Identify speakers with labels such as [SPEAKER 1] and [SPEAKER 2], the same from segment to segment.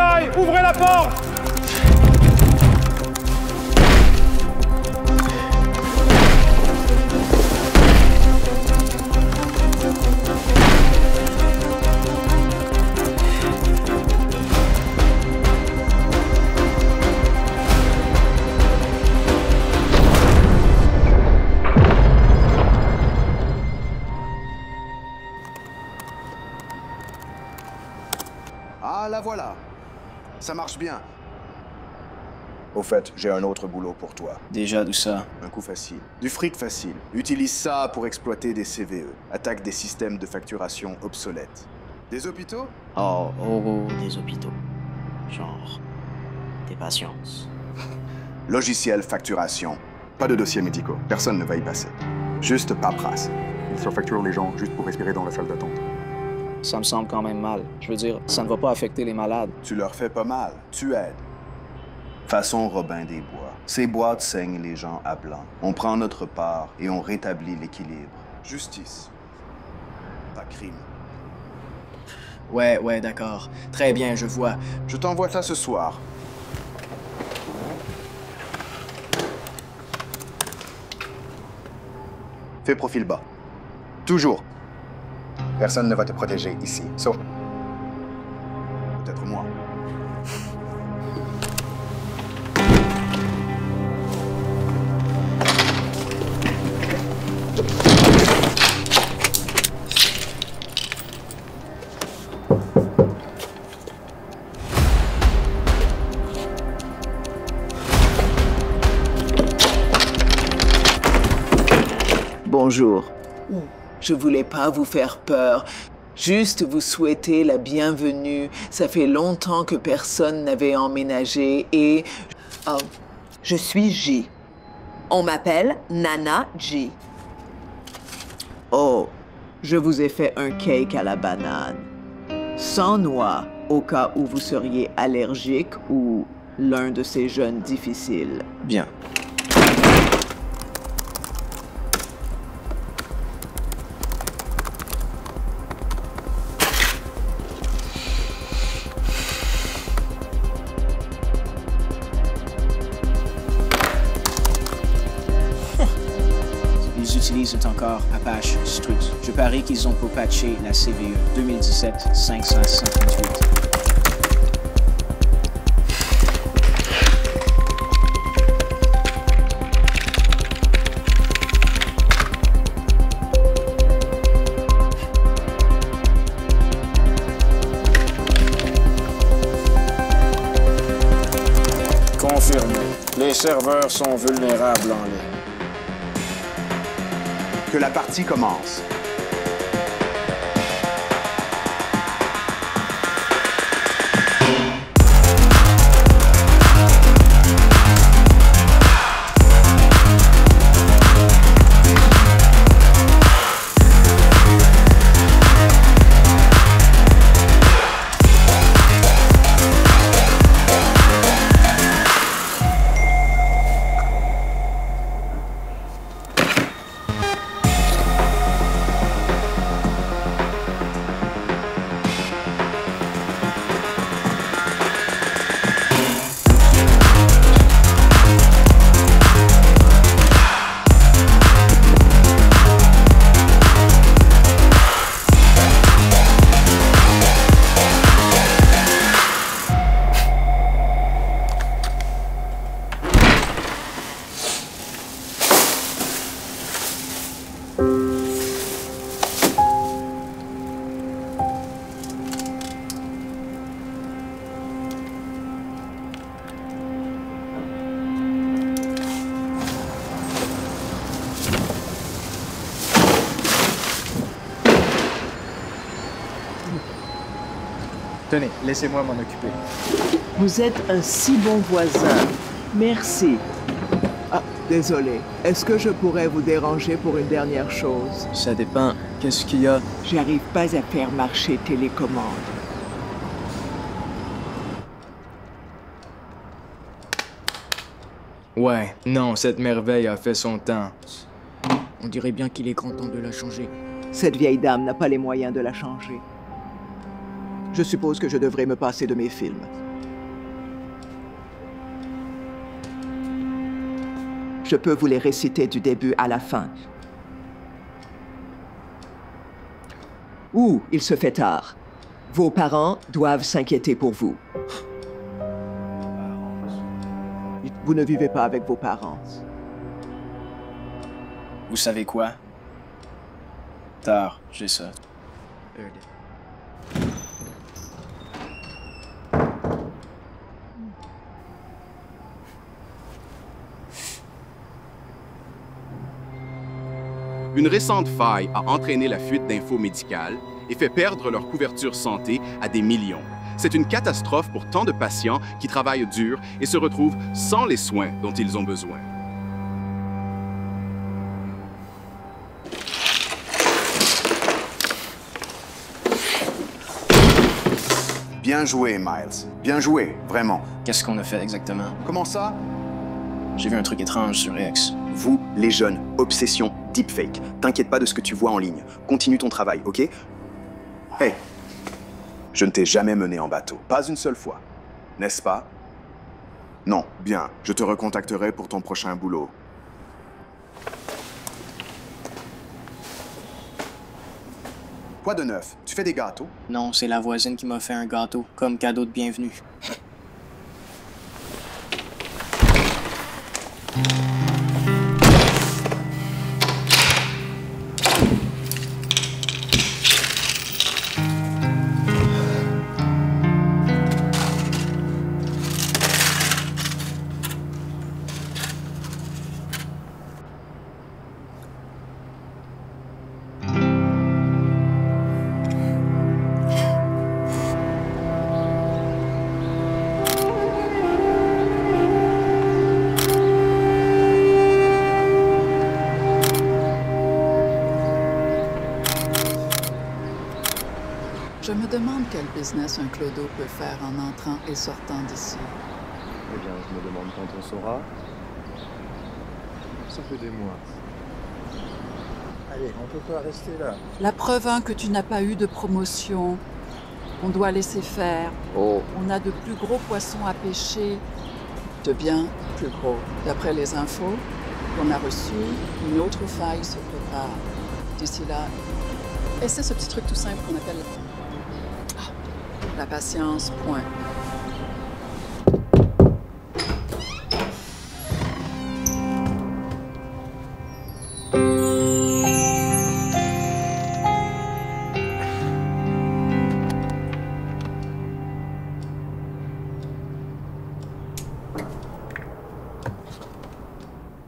[SPEAKER 1] FBI! Ouvrez la porte!
[SPEAKER 2] Ah, la voilà. Ça marche bien.
[SPEAKER 3] Au fait, j'ai un autre boulot pour toi.
[SPEAKER 4] Déjà d'où ça?
[SPEAKER 2] Un coup facile. Du fric facile. Utilise ça pour exploiter des CVE. Attaque des systèmes de facturation obsolètes. Des hôpitaux?
[SPEAKER 4] Oh, des hôpitaux. Genre, des patience.
[SPEAKER 2] Logiciel facturation. Pas de dossiers médicaux. Personne ne va y passer. Juste paperasse.
[SPEAKER 5] Ils surfacturent les gens juste pour respirer dans la salle d'attente.
[SPEAKER 4] Ça me semble quand même mal. Je veux dire, ça ne va pas affecter les malades.
[SPEAKER 2] Tu leur fais pas mal. Tu aides. Façon Robin des Bois. Ces boîtes saignent les gens à blanc. On prend notre part et on rétablit l'équilibre. Justice. Pas crime.
[SPEAKER 4] Ouais, d'accord. Très bien, je vois.
[SPEAKER 2] Je t'envoie ça ce soir. Fais profil bas. Toujours.
[SPEAKER 3] Personne ne va te protéger ici, sauf...
[SPEAKER 2] Peut-être moi.
[SPEAKER 6] Bonjour. Je voulais pas vous faire peur, juste vous souhaiter la bienvenue. Ça fait longtemps que personne n'avait emménagé et...
[SPEAKER 7] Oh, je suis G. On m'appelle Nana G.
[SPEAKER 6] Oh, je vous ai fait un cake à la banane. Sans noix, au cas où vous seriez allergique ou l'un de ces jeunes difficiles.
[SPEAKER 4] Bien. Ils utilisent encore Apache Struts. Je parie qu'ils ont pour patcher la CVE 2017-558.
[SPEAKER 8] Confirmé. Les serveurs sont vulnérables en ligne.
[SPEAKER 2] Que la partie commence.
[SPEAKER 1] Tenez, laissez-moi m'en occuper.
[SPEAKER 6] Vous êtes un si bon voisin. Merci. Ah, désolé. Est-ce que je pourrais vous déranger pour une dernière chose?
[SPEAKER 4] Ça dépend. Qu'est-ce qu'il y a?
[SPEAKER 6] J'arrive pas à faire marcher télécommande.
[SPEAKER 9] Ouais, non, cette merveille a fait son temps. On dirait bien qu'il est content de la changer.
[SPEAKER 6] Cette vieille dame n'a pas les moyens de la changer. Je suppose que je devrais me passer de mes films.
[SPEAKER 10] Je peux vous les réciter du début à la fin. Ouh, il se fait tard. Vos parents doivent s'inquiéter pour vous. Vous ne vivez pas avec vos parents.
[SPEAKER 4] Vous savez quoi? Tard, j'ai ça.
[SPEAKER 11] Une récente faille a entraîné la fuite d'infos médicales et fait perdre leur couverture santé à des millions. C'est une catastrophe pour tant de patients qui travaillent dur et se retrouvent sans les soins dont ils ont besoin.
[SPEAKER 2] Bien joué, Miles. Bien joué, vraiment.
[SPEAKER 4] Qu'est-ce qu'on a fait exactement?
[SPEAKER 2] Comment ça?
[SPEAKER 4] J'ai vu un truc étrange sur X.
[SPEAKER 12] Vous, les jeunes, obsession deepfake. T'inquiète pas de ce que tu vois en ligne. Continue ton travail, ok?
[SPEAKER 2] Hey, je ne t'ai jamais mené en bateau. Pas une seule fois. N'est-ce pas? Non. Bien, je te recontacterai pour ton prochain boulot. Quoi de neuf? Tu fais des gâteaux?
[SPEAKER 4] Non, c'est la voisine qui m'a fait un gâteau, comme cadeau de bienvenue.
[SPEAKER 13] Je me demande quel business un clodo peut faire en entrant et sortant d'ici.
[SPEAKER 3] Eh bien, je me demande quand on saura. Ça fait des mois. Allez, on peut pas rester là.
[SPEAKER 13] La preuve 1 que tu n'as pas eu de promotion. On doit laisser faire.
[SPEAKER 3] Oh.
[SPEAKER 13] On a de plus gros poissons à pêcher. De bien plus gros. D'après les infos qu'on a reçues, une autre faille se prépare. D'ici là, essaie ce petit truc tout simple qu'on appelle la patience, point.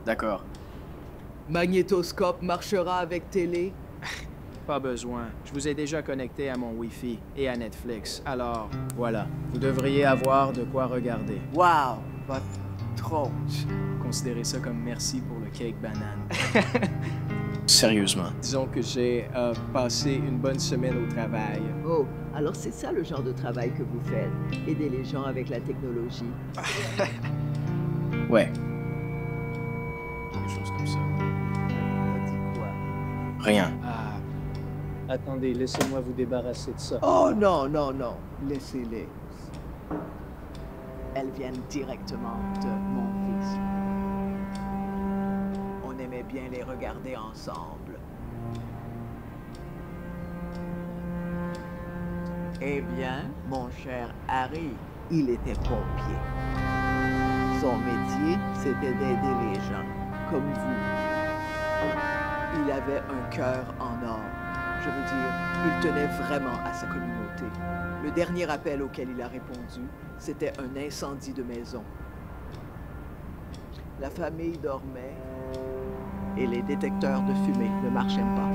[SPEAKER 4] D'accord.
[SPEAKER 10] Magnétoscope marchera avec télé?
[SPEAKER 9] Pas besoin. Je vous ai déjà connecté à mon Wi-Fi et à Netflix. Alors, voilà. Vous devriez avoir de quoi regarder.
[SPEAKER 10] Wow, pas trop.
[SPEAKER 9] Considérez ça comme merci pour le cake banane.
[SPEAKER 4] Sérieusement.
[SPEAKER 9] Disons que j'ai passé une bonne semaine au travail.
[SPEAKER 10] Oh, alors c'est ça le genre de travail que vous faites? Aider les gens avec la technologie?
[SPEAKER 4] Ouais.
[SPEAKER 9] Quelque chose comme ça.
[SPEAKER 4] Rien.
[SPEAKER 14] Attendez, laissez-moi vous débarrasser de ça.
[SPEAKER 10] Oh non, non, non. Laissez-les. Elles viennent directement de mon fils. On aimait bien les regarder ensemble. Eh bien, mon cher Harry, il était pompier. Son métier, c'était d'aider les gens, comme vous. Il avait un cœur en or. Je veux dire, il tenait vraiment à sa communauté. Le dernier appel auquel il a répondu, c'était un incendie de maison. La famille dormait et les détecteurs de fumée ne marchaient pas.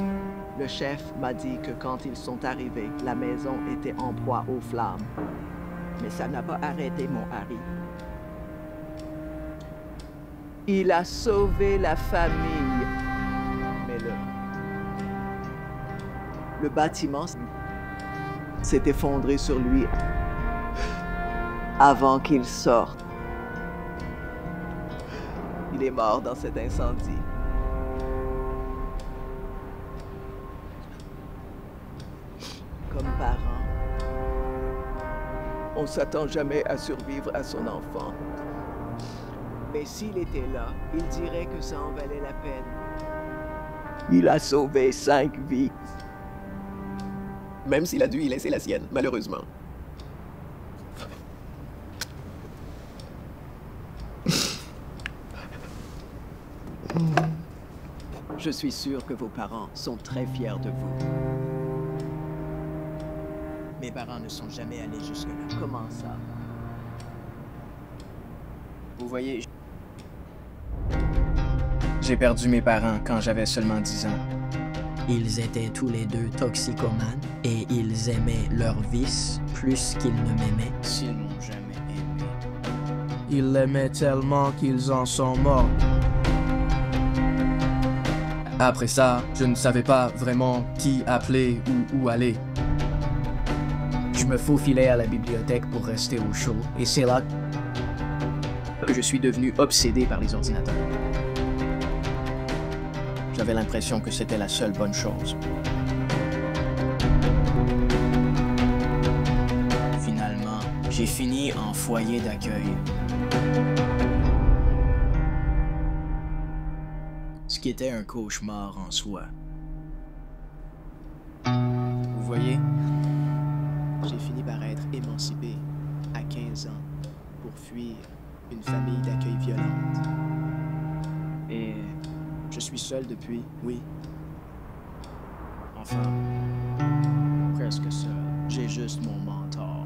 [SPEAKER 10] Le chef m'a dit que quand ils sont arrivés, la maison était en proie aux flammes. Mais ça n'a pas arrêté mon Harry. Il a sauvé la famille. Mais le bâtiment s'est effondré sur lui avant qu'il sorte. Il est mort dans cet incendie. Comme parent, on ne s'attend jamais à survivre à son enfant. Mais s'il était là, il dirait que ça en valait la peine. Il a sauvé 5 vies.
[SPEAKER 12] Même s'il a dû y laisser la sienne, malheureusement.
[SPEAKER 10] Je suis sûr que vos parents sont très fiers de vous.
[SPEAKER 9] Mes parents ne sont jamais allés jusque-là.
[SPEAKER 10] Comment ça?
[SPEAKER 9] Vous voyez, j'ai perdu mes parents quand j'avais seulement 10 ans.
[SPEAKER 15] Ils étaient tous les deux toxicomanes et ils aimaient leur vice plus qu'ils ne m'aimaient.
[SPEAKER 9] S'ils m'ont jamais aimé. Ils l'aimaient tellement qu'ils en sont morts. Après ça, je ne savais pas vraiment qui appeler ou où aller. Je me faufilais à la bibliothèque pour rester au chaud, et c'est là que je suis devenu obsédé par les ordinateurs. J'avais l'impression que c'était la seule bonne chose. Finalement, j'ai fini en foyer d'accueil. Ce qui était un cauchemar en soi. Vous voyez, j'ai fini par être émancipé à 15 ans pour fuir une famille d'accueil violente. Et je suis seul depuis, oui. Enfin, presque seul. J'ai juste mon mentor.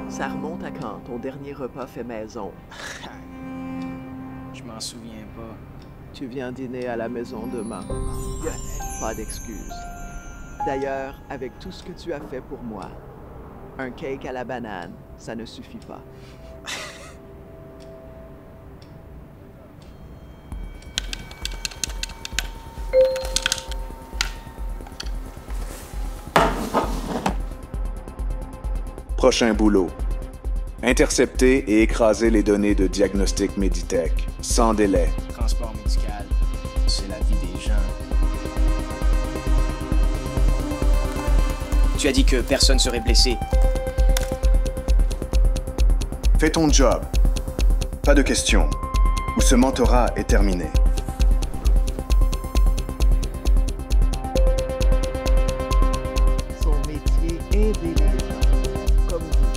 [SPEAKER 10] Ça remonte à quand, ton dernier repas fait maison?
[SPEAKER 9] Je m'en souviens pas.
[SPEAKER 10] Tu viens dîner à la maison demain. Pas d'excuses. D'ailleurs, avec tout ce que tu as fait pour moi, un cake à la banane, ça ne suffit pas.
[SPEAKER 2] Prochain boulot. Intercepter et écraser les données de Diagnostic Meditech, sans délai.
[SPEAKER 9] Transport médical, c'est la vie des gens. Tu as dit que personne serait blessé.
[SPEAKER 2] Fais ton job. Pas de questions. Ou ce mentorat est terminé.
[SPEAKER 10] Son métier est aider les gens, comme vous.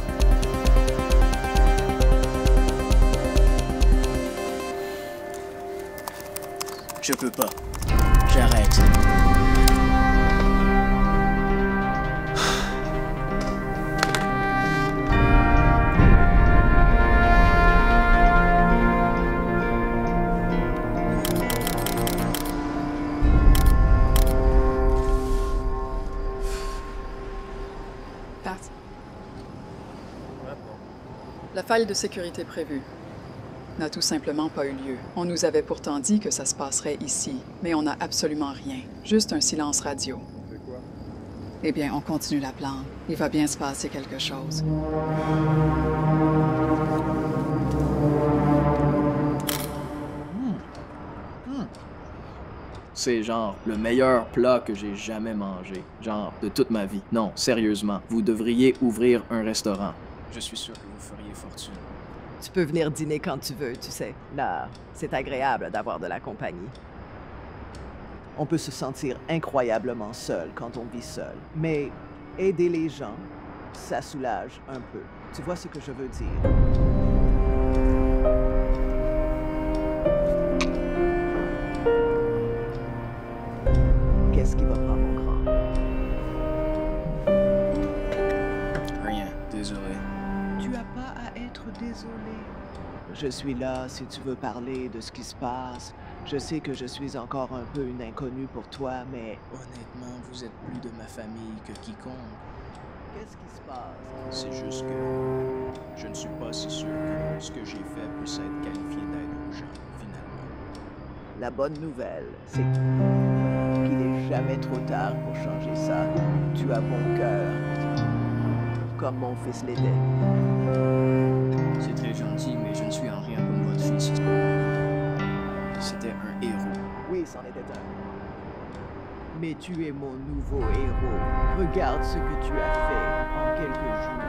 [SPEAKER 9] Je peux pas. J'arrête.
[SPEAKER 13] Pat. La faille de sécurité prévue n'a tout simplement pas eu lieu. On nous avait pourtant dit que ça se passerait ici, mais on n'a absolument rien. Juste un silence radio.
[SPEAKER 1] C'est quoi?
[SPEAKER 13] Eh bien, on continue la plante. Il va bien se passer quelque chose.
[SPEAKER 9] C'est genre le meilleur plat que j'ai jamais mangé. Genre de toute ma vie. Non, sérieusement, vous devriez ouvrir un restaurant. Je suis sûr que vous feriez fortune.
[SPEAKER 10] Tu peux venir dîner quand tu veux, tu sais. Là, c'est agréable d'avoir de la compagnie. On peut se sentir incroyablement seul quand on vit seul. Mais aider les gens, ça soulage un peu. Tu vois ce que je veux dire? Qu'est-ce qui va pas, mon grand?
[SPEAKER 9] Rien, désolé.
[SPEAKER 10] Tu as pas à être désolé. Je suis là si tu veux parler de ce qui se passe. Je sais que je suis encore un peu une inconnue pour toi, mais...
[SPEAKER 9] Honnêtement, vous êtes plus de ma famille que quiconque.
[SPEAKER 10] Qu'est-ce qui se passe?
[SPEAKER 9] C'est juste que je ne suis pas si sûr que ce que j'ai fait puisse être qualifié d'aide aux gens, finalement.
[SPEAKER 10] La bonne nouvelle, c'est qu'il n'est jamais trop tard pour changer ça. Tu as bon cœur, comme mon fils l'était.
[SPEAKER 9] C'est très gentil, mais je ne suis en rien comme votre fils. C'était un héros.
[SPEAKER 10] Oui, c'en était un. Mais tu es mon nouveau héros. Regarde ce que tu as fait en quelques jours.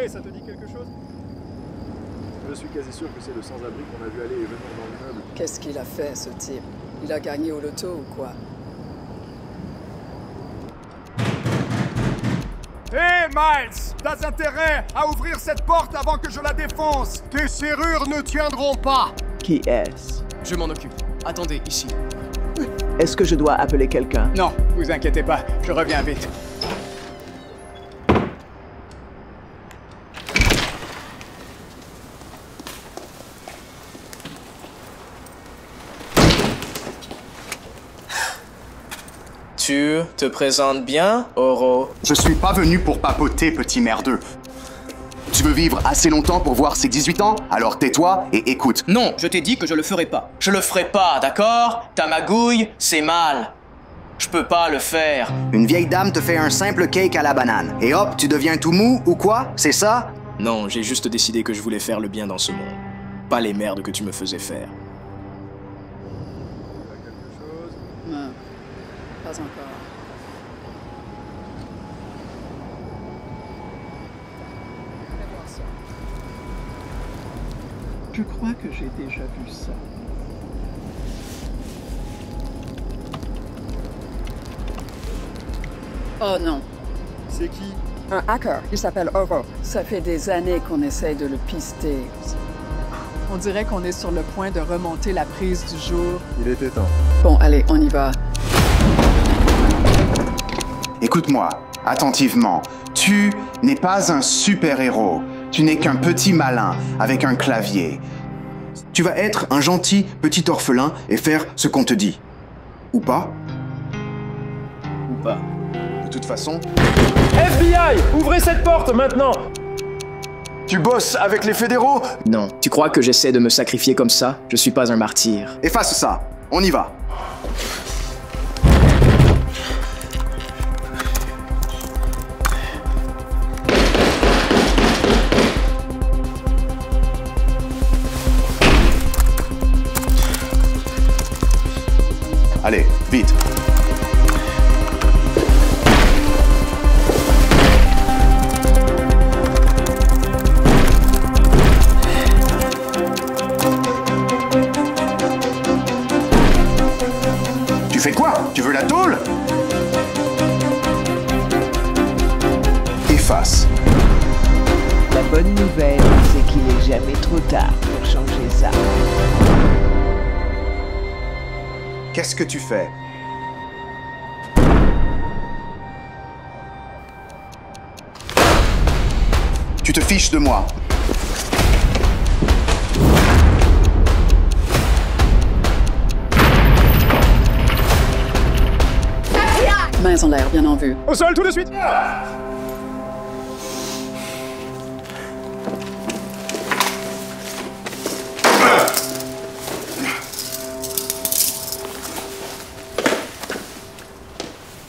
[SPEAKER 1] Hey, ça te dit quelque chose?
[SPEAKER 3] Je suis quasi sûr que c'est le sans-abri qu'on a vu aller et venir dans l'immeuble.
[SPEAKER 13] Qu'est-ce qu'il a fait, ce type? Il a gagné au loto ou quoi?
[SPEAKER 16] Hé, Miles! T'as intérêt à ouvrir cette porte avant que je la défonce! Tes serrures ne tiendront pas!
[SPEAKER 6] Qui est-ce?
[SPEAKER 9] Je m'en occupe. Attendez, ici.
[SPEAKER 6] Est-ce que je dois appeler quelqu'un?
[SPEAKER 14] Non, vous inquiétez pas, je reviens vite.
[SPEAKER 9] Tu te présentes bien, Oro?
[SPEAKER 12] Je suis pas venu pour papoter, petit merdeux. Tu veux vivre assez longtemps pour voir ses 18 ans? Alors tais-toi et écoute.
[SPEAKER 9] Non, je t'ai dit que je le ferai pas. Je le ferai pas, d'accord? Ta magouille, c'est mal. Je peux pas le faire.
[SPEAKER 12] Une vieille dame te fait un simple cake à la banane. Et hop, tu deviens tout mou ou quoi? C'est ça?
[SPEAKER 9] Non, j'ai juste décidé que je voulais faire le bien dans ce monde. Pas les merdes que tu me faisais faire.
[SPEAKER 13] Non, pas encore. Je crois que j'ai déjà vu ça. Oh non.
[SPEAKER 1] C'est qui?
[SPEAKER 13] Un hacker. Il s'appelle Oro. Ça fait des années qu'on essaye de le pister. On dirait qu'on est sur le point de remonter la prise du jour.
[SPEAKER 3] Il était temps.
[SPEAKER 13] Bon, allez, on y va.
[SPEAKER 12] Écoute-moi, attentivement. Tu n'es pas un super-héros. Tu n'es qu'un petit malin avec un clavier. Tu vas être un gentil petit orphelin et faire ce qu'on te dit. Ou pas?
[SPEAKER 9] Ou pas.
[SPEAKER 12] De toute façon...
[SPEAKER 1] FBI! Ouvrez cette porte, maintenant!
[SPEAKER 3] Tu bosses avec les fédéraux?
[SPEAKER 9] Non. Tu crois que j'essaie de me sacrifier comme ça? Je suis pas un martyr.
[SPEAKER 12] Efface ça. On y va. Allez, vite. Tu fais quoi? Tu veux la tôle? Efface.
[SPEAKER 6] La bonne nouvelle, c'est qu'il n'est jamais trop tard pour changer ça.
[SPEAKER 12] Qu'est-ce que tu fais? Tu te fiches de moi.
[SPEAKER 13] Mains en l'air, bien en vue.
[SPEAKER 1] Au sol, tout de suite!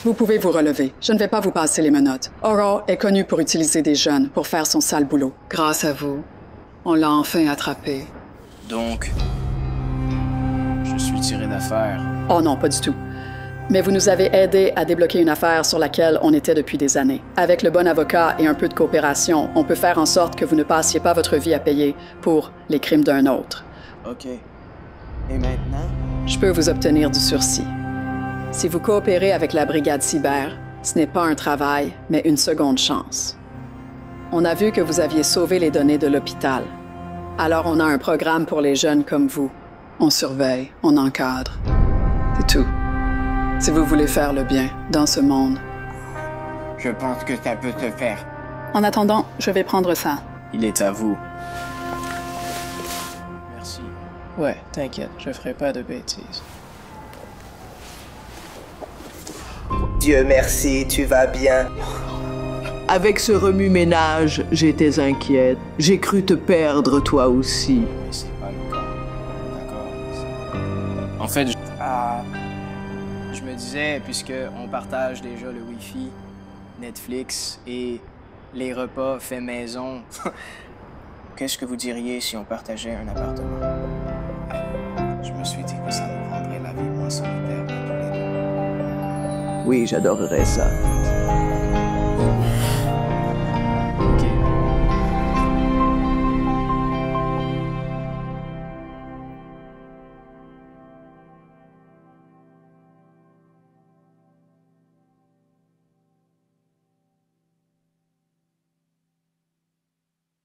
[SPEAKER 13] Vous pouvez vous relever. Je ne vais pas vous passer les menottes. Oro est connu pour utiliser des jeunes pour faire son sale boulot. Grâce à vous, on l'a enfin attrapé.
[SPEAKER 9] Donc, je suis tiré d'affaire.
[SPEAKER 13] Oh non, pas du tout. Mais vous nous avez aidé à débloquer une affaire sur laquelle on était depuis des années. Avec le bon avocat et un peu de coopération, on peut faire en sorte que vous ne passiez pas votre vie à payer pour les crimes d'un autre.
[SPEAKER 9] OK. Et maintenant?
[SPEAKER 13] Je peux vous obtenir du sursis. Si vous coopérez avec la brigade cyber, ce n'est pas un travail, mais une seconde chance. On a vu que vous aviez sauvé les données de l'hôpital. Alors on a un programme pour les jeunes comme vous. On surveille, on encadre. C'est tout. Si vous voulez faire le bien dans ce monde.
[SPEAKER 14] Je pense que ça peut se faire.
[SPEAKER 13] En attendant, je vais prendre ça.
[SPEAKER 9] Il est à vous. Merci. Ouais, t'inquiète, je ferai pas de bêtises.
[SPEAKER 17] Dieu merci, tu vas bien.
[SPEAKER 6] Avec ce remue-ménage, j'étais inquiète. J'ai cru te perdre toi aussi.
[SPEAKER 9] Mais c'est pas le cas. D'accord. En fait, je me disais, puisque on partage déjà le Wi-Fi, Netflix et les repas faits maison, qu'est-ce que vous diriez si on partageait un appartement? Je me suis dit que ça nous rendrait la vie moins solitaire pour tous les deux.
[SPEAKER 6] Oui, j'adorerais ça.